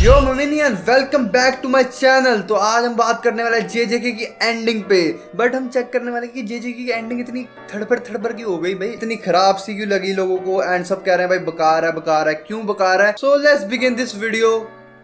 यो मोमिनियन, welcome back to my channel. तो आज हम बात करने वाले हैं जेजेके की एंडिंग पे। बट हम चेक करने वाले कि जेजेके की एंडिंग इतनी थड़पड़ की हो गई भाई, इतनी खराब सी क्यों लगी लोगों को। एंड सब कह रहे हैं भाई बकार है, क्यों बकार है। So let's begin this video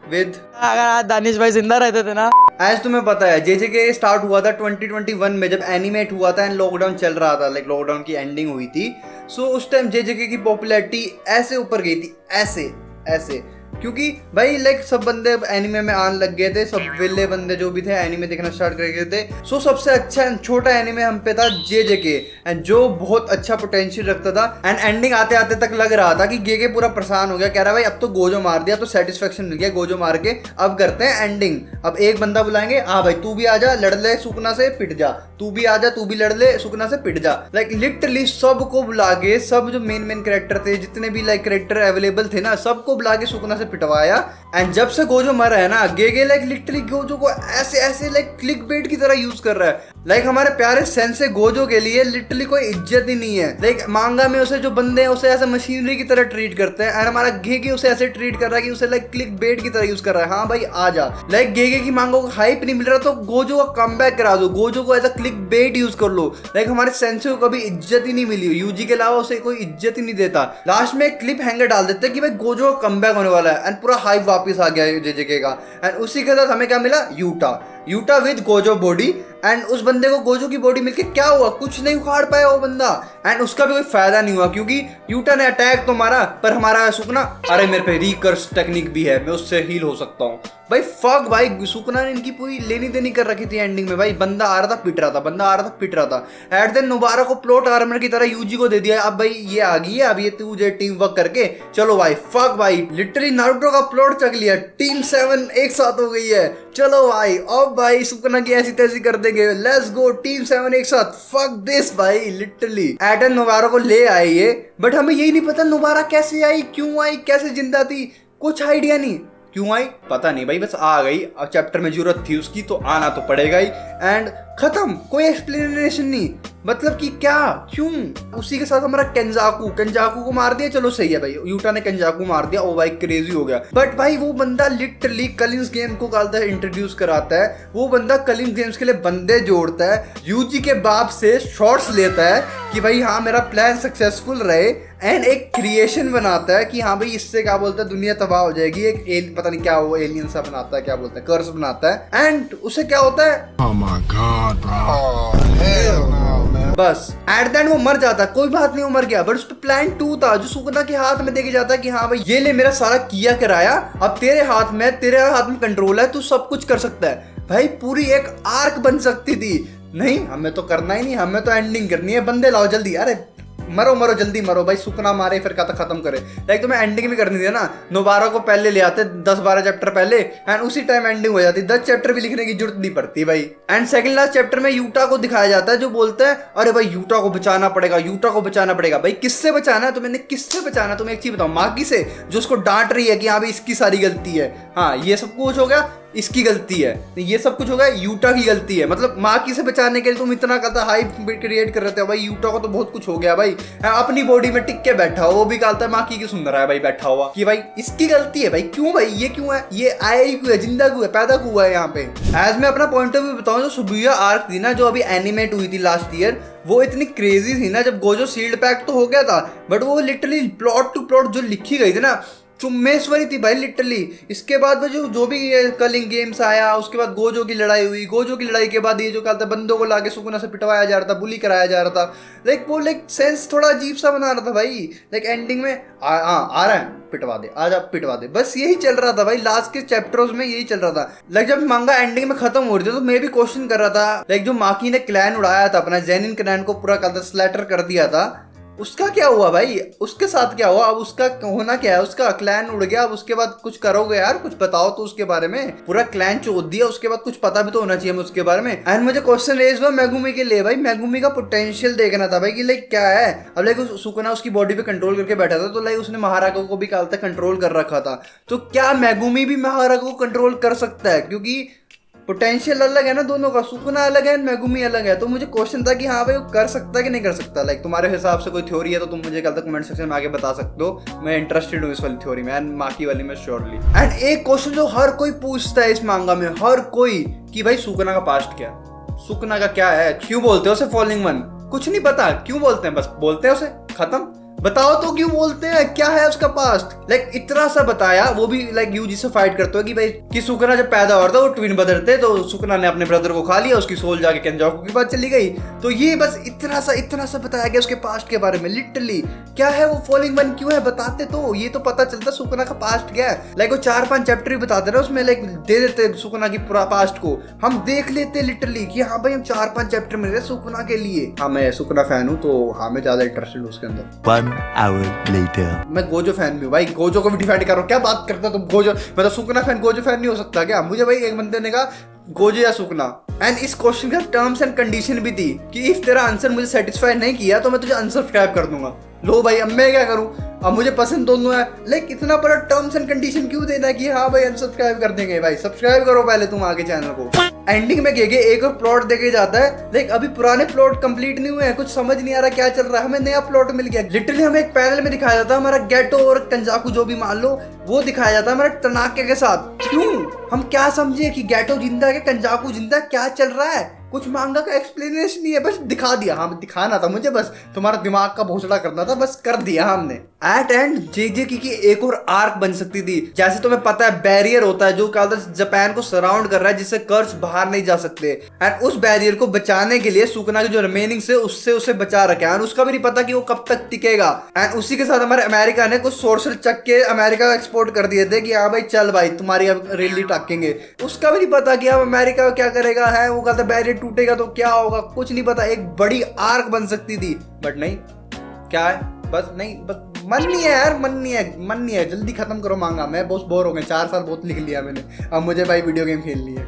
with, अगर आज दानिश भाई जिंदा रहते थे ना। एज तुम्हें पता है जेजेके स्टार्ट हुआ था 2021 में जब एनिमेट हुआ था एंड लॉकडाउन चल रहा था, लाइक लॉकडाउन की एंडिंग हुई थी। सो उस टाइम जेजेके की पॉपुलैरिटी ऐसे ऊपर गई थी, ऐसे क्योंकि भाई लाइक सब बंदे एनिमे में आने लग गए थे, सब विले बंदे जो भी थे एनिमे देखना स्टार्ट कर गए थे। सो सबसे अच्छा छोटा एनिमे हम पे था जेजेके, एंड जो बहुत अच्छा पोटेंशियल रखता था। एंड एंडिंग आते आते तक लग रहा था कि गेगे पूरा परेशान हो गया, कह रहा भाई अब तो गोजो मार दिया तो सेटिस्फेक्शन मिल गया, गोजो मार के अब करते हैं एंडिंग। अब एक बंदा बुलाएंगे, हाँ भाई तू भी आ जा, लड़ ले सुकना से पिट जा, तू भी आ जा, तू भी लड़ ले सुकना से पिट जा। लाइक लिटरली सबको बुला के, सब जो मेन कैरेक्टर थे, जितने भी लाइक कैरेक्टर अवेलेबल थे ना, सबको बुला के सुकना से पिटवाया। एंड जब से गोजो मरा है ना, गेगे लाइक लिटरली गोजो को ऐसे लाइक क्लिक बेट की तरह यूज कर रहा है। लाइक हमारे प्यारे सेंसे गोजो के लिए लिटरली कोई इज्जत ही नहीं है। लाइक मांगा में उसे जो बंदे हैं उसे ऐसे मशीनरी की तरह ट्रीट करते हैं, एंड हमारा गेगे उसे ऐसे ट्रीट कर रहा है कि उसे लाइक क्लिक बेट की तरह यूज कर रहा है। हाँ भाई आ जा, लाइक गेगे की मांगों को हाइप नहीं मिल रहा तो गोजो का कमबैक करा दो, गोजो को as a clickbait use कर लो। लाइक हमारे सेंसे को कभी इज्जत ही नहीं मिली, यूजी के अलावा उसे कोई इज्जत ही नहीं देता। लास्ट में एक क्लिप हैंगर डाल देते कि भाई गोजो का कमबैक होने वाला है, एंड पूरा हाइप वापस आ गया जेजेके का। एंड उसी के साथ हमें क्या मिला, Utah with Gojo body. And उस बंदे को गोजो की बॉडी मिलके क्या हुआ, कुछ नहीं उखाड़ पाया वो बंदा, एंड उसका भी कोई फायदा नहीं हुआ क्योंकि यूटा ने अटैक तो मारा पर हमारा सुकना, अरे मेरे पे रिकर्स टेक्निक भी है, मैं उससे हील हो सकता हूँ। भाई फक भाई, सुकना ने इनकी पूरी लेनी देनी कर रखी थी एंडिंग में। भाई बंदा आ रहा था पिट रहा था, एट देन नोबारा को प्लॉट आर्मर की तरह यूजी को दे दिया। अब भाई ये आ गई है, अब ये तुझे टीम वर्क करके चलो भाई, फक भाई लिटरली नारुतो का प्लॉट चक लिया, टीम 7 एक साथ हो गई है। चलो भाई अब भाई सुकना की ऐसी तैसी कर देंगे, लेट्स गो टीम 7 एक साथ, फक दिस भाई लिटरली। एडन नोबारा को ले आए ये, बट हमें यही नहीं पता नोबारा कैसे आई, क्यों आई, कैसे जिंदा थी, कुछ आइडिया नहीं। क्यों आई पता नहीं भाई, बस आ गई। अब चैप्टर में जरूरत थी उसकी तो आना तो पड़ेगा ही, एंड खत्म, कोई एक्सप्लेनेशन नहीं, मतलब कि क्या क्यों। उसी के साथ हमारा केंजाकू को मार दिया, चलो सही है भाई, यूटा ने केंजाकू मार दिया, ओ भाई क्रेजी हो गया। बट भाई वो बंदा लिटरली कलिंस गेम को इंट्रोड्यूस कराता है, वो बंदा कलिंस गेम्स के लिए बंदे जोड़ता है, यूजी के बाप से शॉर्ट्स लेता है कि भाई हाँ मेरा प्लान सक्सेसफुल रहे, एंड एक क्रिएशन बनाता है कि हाँ भाई इससे क्या बोलता है दुनिया तबाह हो जाएगी, एक पता नहीं क्या वो एलियन सा बनाता है, क्या बोलता है कर्स बनाता है, एंड उसे क्या होता है, Oh my God, bro. Oh, hell no, man. बस एट द एंड वो मर जाता है। कोई बात नहीं वो मर गया, बट उस पर प्लान 2 था जो सुकना के हाथ में देके जाता है कि हाँ भाई ये ले मेरा सारा किया कराया, अब तेरे हाथ में कंट्रोल है, तू सब कुछ कर सकता है। भाई पूरी एक आर्क बन सकती थी, नहीं हमें तो करना ही नहीं, हमें तो एंडिंग करनी है, बंदे लाओ जल्दी, अरे मरो जल्दी मरो भाई, सुकना मारे फिर कथा खत्म करे। लाइक तुम्हें एंडिंग भी करनी थी ना, नोबारा को पहले ले आते 10-12 चैप्टर पहले, एंड उसी टाइम एंडिंग हो जाती, 10 चैप्टर भी लिखने की जरूरत नहीं पड़ती भाई। एंड सेकंड लास्ट चैप्टर में यूटा को दिखाया जाता है जो बोलता है अरे भाई यूटा को बचाना पड़ेगा। भाई किससे बचाना है तुम्हें, किससे बचाना है तुम्हें, एक चीज बताओ, मागी से जो उसको डांट रही है कि हाँ भाई इसकी सारी गलती है, हाँ ये सब कुछ हो गया इसकी गलती है, ये सब कुछ होगा यूटा की गलती है। मतलब माकी से बचाने के लिए तुम इतना कहता हाइप क्रिएट कर रहे थे भाई, यूटा को तो बहुत कुछ हो गया भाई, अपनी बॉडी में टिक के बैठा हो, वो भी कहता है माकी की सुंदर है भाई बैठा हुआ कि भाई इसकी गलती है भाई, क्यों भाई ये क्यों है, ये आया ही क्यों है, जिंदा क्यों है, पैदा क्यों हुआ है यहाँ पे। एज मैं अपना पॉइंट ऑफ व्यू बताऊं, जो सुबुया आर्क थी ना जो अभी एनिमेट हुई थी लास्ट ईयर, वो इतनी क्रेजी थी ना, जब गोजो सील्ड पैक तो हो गया था, बट वो लिटरली प्लॉट टू प्लॉट जो लिखी गई थी ना, चुम्मेश्वरी थी भाई लिटरली। इसके बाद में जो भी कलिंग गेम्स आया, उसके बाद गोजो की लड़ाई हुई, गोजो की लड़ाई के बाद ये जो कहता बंदों को लाके सुकुना से पिटवाया जा रहा था, बुली कराया जा रहा था, लाइक वो लाइक सेंस थोड़ा अजीब सा बना रहा था भाई। लाइक एंडिंग में आ रहा है पिटवा दे, आजा पिटवा दे, बस यही चल रहा था भाई, लास्ट के चैप्टर्स में यही चल रहा था। लाइक जब मांगा एंडिंग में खत्म हो रही थी तो मैं भी क्वेश्चन कर रहा था, लाइक जो माकी ने क्लैन उड़ाया था अपना, जेनिन क्लैन को पूरा कहता स्लैटर कर दिया था, उसका क्या हुआ भाई, उसके साथ क्या हुआ, अब उसका होना क्या है, उसका क्लैन उड़ गया, अब उसके बाद कुछ करोगे यार, कुछ बताओ तो उसके बारे में, पूरा क्लैन चोद दिया, उसके बाद कुछ पता भी तो होना चाहिए उसके बारे में। एंड मुझे क्वेश्चन रेज हुआ मेगुमी के लिए, भाई मेगुमी का पोटेंशियल देखना था भाई कि लाइक क्या है। अब लाइक सुकुना उसकी बॉडी पे कंट्रोल करके बैठा था, तो लाइक उसने महाराको को भी कंट्रोल कर रखा था, तो क्या मेगुमी भी महाराको को कंट्रोल कर सकता है, क्योंकि पोटेंशियल अलग है ना दोनों का, सुकुना अलग है मेगुमी अलग है। तो मुझे क्वेश्चन था कि हाँ भाई वो कर सकता है कि नहीं कर सकता। लाइक तुम्हारे हिसाब से कोई थ्योरी है तो तुम मुझे कल तक कमेंट सेक्शन में आगे बता सकते हो। मैं इंटरेस्टेड हूँ इस वाली थ्योरी में एंड माकी वाली में श्योरली। एंड एक क्वेश्चन जो हर कोई पूछता है इस मांगा में, हर कोई, कि भाई सुकुना का पास्ट क्या, सुकुना का क्या है, क्यों बोलते हो उसे फॉलिंग वन? कुछ नहीं पता क्यों बोलते हैं, बस बोलते हैं उसे, खत्म। बताओ तो क्यों बोलते हैं, क्या है उसका पास्ट? लाइक इतना सा बताया, वो भी लाइक यूजी से फाइट करते हो कि भाई कि सुकुना जब पैदा हुआ था वो ट्विन ब्रदर थे, तो सुकुना ने अपने ब्रदर को खा लिया, उसकी सोल जाके केंजाकू के पास चली गई। तो ये बस इतना सा बताया गया उसके पास्ट के बारे में। लिटरली क्या है वो फॉलिंग वन क्यों है, बताते तो ये तो पता चलता सुकुना का पास्ट क्या है। लाइक वो 4-5 चैप्टर ही बताते ना उसमें, लाइक दे देते सुकुना की पूरा पास्ट को, हम देख लेते लिटरली कि हाँ भाई हम 4-5 चैप्टर मिल रहे सुकुना के लिए। हाँ मैं सुकुना फैन हूँ तो हाँ मैं ज्यादा इंटरेस्टेड हूँ उसके अंदर। 1 hour later. मैं गोजो फैन भी हूँ भाई, गोजो को भी डिफाइंड करो, क्या बात करता है तुम? गोजो मतलब सुकुना फैन गोजो फैन नहीं हो सकता क्या? मुझे भाई एक बंदे ने कहा गोजो या सुकुना, एंड इस क्वेश्चन का टर्म्स एंड कंडीशन भी थी कि इफ तेरा आंसर मुझे सेटिस्फाई नहीं किया तो मैं तुझे अनसब्सक्राइब कर दूंगा। लो भाई अब मैं क्या करूं, अब मुझे पसंद दोनों है, लाइक इतना बड़ा टर्म्स एंड कंडीशन क्यों देना है कि हाँ भाई अनसब्सक्राइब कर देंगे? भाई सब्सक्राइब करो पहले तुम आगे चैनल को। एंडिंग में गेगे एक और प्लॉट देके जाता है, लाइक अभी पुराने प्लॉट कंप्लीट नहीं हुए हैं, कुछ समझ नहीं आ रहा क्या चल रहा है, हमें नया प्लॉट मिल गया। लिटरली हमें एक पैनल में दिखाया जाता है हमारा गेटो और केंजाकू जो भी मान लो, वो दिखाया जाता है हमारा टनाके के साथ। क्यों? हम क्या समझे कि गेटो जिंदा है, केंजाकू जिंदा है, क्या चल रहा है? कुछ मांगा का एक्सप्लेनेशन नहीं है, बस दिखा दिया। हाँ दिखाना था मुझे, बस तुम्हारा दिमाग का भोसड़ा करना था, बस कर दिया हमने। एट एंड जे की एक और आर्क बन सकती थी। जैसे तुम्हें पता है बैरियर होता है जो जापान को सराउंड कर रहा है, जिससे कर्स बाहर नहीं जा सकते, एंड उस बैरियर को बचाने के लिए सुकुना की जो रिमेनिंग से उससे उसे बचा रखा है, और उसका भी नहीं पता कि वो कब तक टिकेगा। एंड उसी के साथ हमारे अमेरिका ने कुछ सोर्सर चक के अमेरिका एक्सपोर्ट कर दिए थे कि हाँ भाई चल भाई तुम्हारी अब रैली टाकेंगे। उसका भी नहीं पता कि अब अमेरिका क्या करेगा है, वो कहता बैरियर टूटेगा तो क्या होगा, कुछ नहीं पता। एक बड़ी आर्क बन सकती थी बट नहीं, क्या है बस नहीं, बस मन नहीं है यार, मन नहीं है। जल्दी खत्म करो मांगा, मैं बहुत बोर हो गए, 4 साल बहुत लिख लिया मैंने, अब मुझे भाई वीडियो गेम खेलनी है।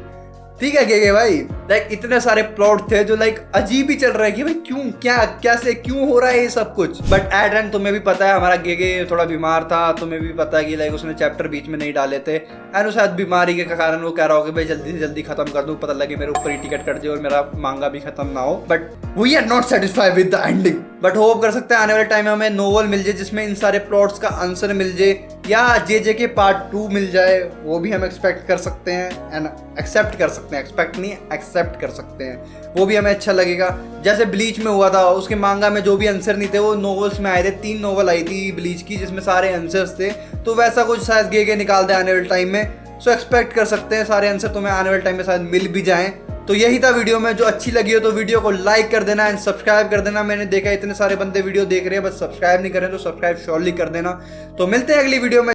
ठीक है गेगे भाई, लाइक इतने सारे प्लॉट थे जो लाइक अजीब ही चल रहा है कि भाई क्यों, क्या कैसे क्यों हो रहा है ये सब कुछ। बट एट एंड तुम्हें भी पता है हमारा गेगे थोड़ा बीमार था, तुम्हें भी पता है कि लाइक उसने चैप्टर बीच में नहीं डाले थे, एंड उस शायद बीमारी के कारण वो कह रहा हो कि भाई जल्दी से जल्दी खत्म कर दूं, पता लगे मेरे ऊपर ही टिकट कट जाए और मेरा मांगा भी खत्म ना हो। But we are not satisfied with the ending. But hope कर सकते हैं आने वाले टाइम में हमें नोवेल मिल जाए जिसमें इन सारे प्लॉट्स का आंसर मिल जाए, या जे के पार्ट 2 मिल जाए, वो भी हम एक्सपेक्ट कर सकते हैं एंड एक्सेप्ट कर सकते हैं। एक्सपेक्ट नहीं, एक्सेप्ट कर सकते हैं, वो भी हमें अच्छा लगेगा। जैसे ब्लीच में हुआ था, उसके मांगा में जो भी आंसर नहीं थे वो नोवेल्स में आए थे, 3 नोवेल आई थी ब्लीच की जिसमें सारे आंसर्स थे, तो वैसा कुछ शायद गेगे निकाल दे आने वाले टाइम में। सो एक्सपेक्ट कर सकते हैं सारे आंसर तुम्हें आने वाले टाइम में शायद मिल भी जाएं। तो यही था वीडियो में, जो अच्छी लगी हो तो वीडियो को लाइक कर देना एंड सब्सक्राइब कर देना। मैंने देखा इतने सारे बंदे वीडियो देख रहे हैं बस सब्सक्राइब नहीं कर रहे, तो सब्सक्राइब श्योरली कर देना। तो मिलते हैं अगली वीडियो में।